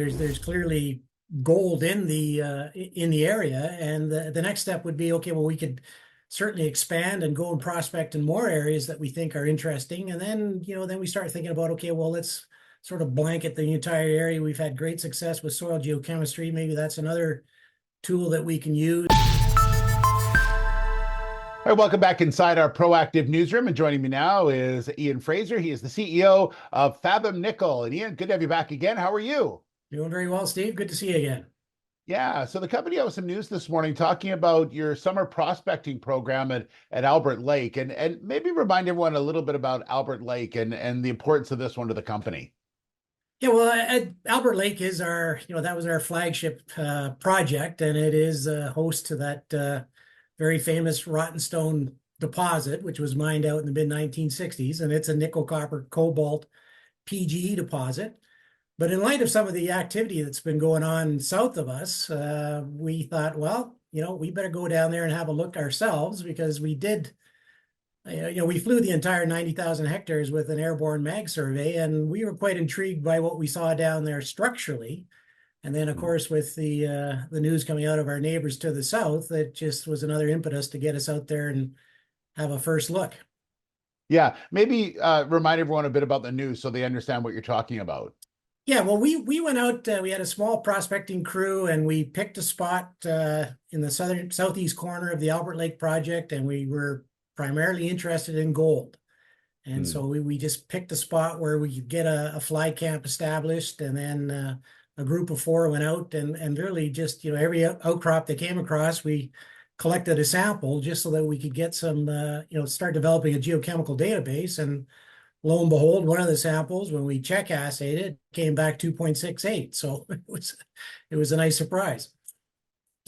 there's clearly gold in the area, and the next step would be, okay, well, we could certainly expand and go and prospect in more areas that we think are interesting, and then then we start thinking about, okay, well, let's sort of blanket the entire area. We've had great success with soil geochemistry. Maybe that's another tool that we can use. All right, welcome back inside our proactive newsroom. And joining me now is Ian Fraser. He is the CEO of Fathom Nickel. And Ian, good to have you back again. How are you? Doing very well, Steve. Good to see you again. Yeah, so the company had some news this morning talking about your summer prospecting program at Albert Lake. And maybe remind everyone a little bit about Albert Lake and the importance of this one to the company. Yeah, well, Albert Lake is that was our flagship project, and it is host to that very famous Rottenstone deposit, which was mined out in the mid-1960s, and it's a nickel, copper, cobalt PGE deposit. But in light of some of the activity that's been going on south of us, we thought, well, we better go down there and have a look ourselves, because we did, we flew the entire 90,000 hectares with an airborne mag survey, and we were quite intrigued by what we saw down there structurally. And then, of course, with the news coming out of our neighbors to the south, it just was another impetus to get us out there and have a first look. Yeah, maybe remind everyone a bit about the news so they understand what you're talking about. Yeah, well, we went out, we had a small prospecting crew, and we picked a spot in the southeast corner of the Albert Lake project, and we were primarily interested in gold. And so we just picked a spot where we could get a fly camp established, and then a group of 4 went out and really just, every outcrop they came across, we collected a sample just so that we could get some, start developing a geochemical database. And lo and behold, one of the samples, when we check assayed it, came back 2.68. So it was a nice surprise.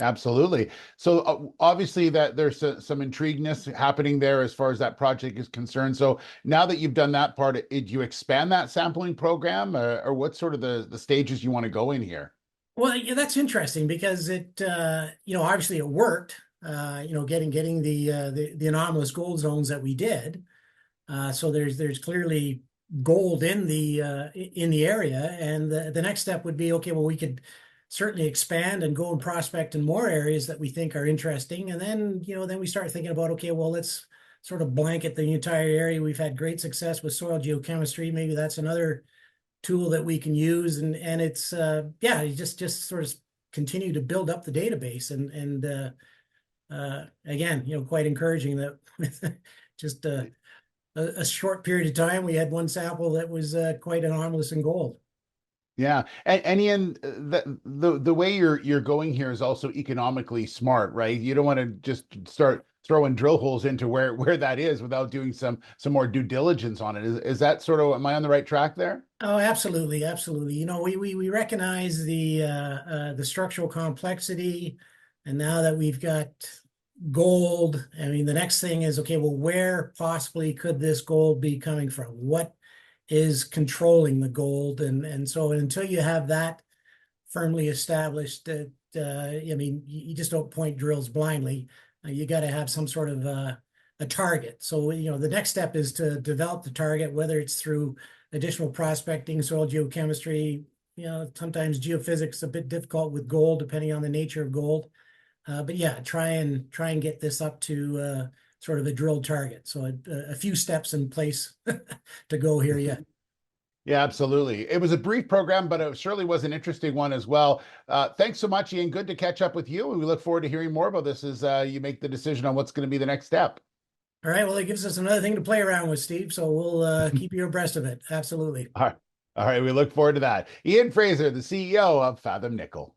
Absolutely. So obviously that there's some intrigueness happening there as far as that project is concerned. So now that you've done that part, did you expand that sampling program, or what's sort of the stages you want to go in here? Well, yeah, that's interesting because it, obviously it worked, getting the anomalous gold zones that we did. So there's clearly gold in the area, and the next step would be, okay, well, we could certainly expand and go and prospect in more areas that we think are interesting, and then then we start thinking about, okay, well, let's sort of blanket the entire area. We've had great success with soil geochemistry. Maybe that's another tool that we can use, and it's you just sort of continue to build up the database, and again, quite encouraging that with just a short period of time, we had one sample that was quite anomalous in gold. Yeah, and Ian, the way you're going here is also economically smart, right? You don't want to just start throwing drill holes into where that is without doing some more due diligence on it. Is that sort of, am I on the right track there? Oh, absolutely, absolutely. We recognize the structural complexity, and now that we've got gold, I mean, the next thing is, okay, well, where possibly could this gold be coming from? What is controlling the gold? And so until you have that firmly established, that I mean, you just don't point drills blindly. You got to have some sort of a target. So the next step is to develop the target, whether it's through additional prospecting, soil geochemistry. Sometimes geophysics is a bit difficult with gold, depending on the nature of gold. But yeah, try and get this up to sort of a drilled target. So a few steps in place to go here yet. Yeah, absolutely. It was a brief program, but it surely was an interesting one as well. Thanks so much, Ian. Good to catch up with you. And we look forward to hearing more about this as you make the decision on what's going to be the next step. All right. Well, it gives us another thing to play around with, Steve. So we'll keep you abreast of it. Absolutely. All right. All right. We look forward to that. Ian Fraser, the CEO of Fathom Nickel.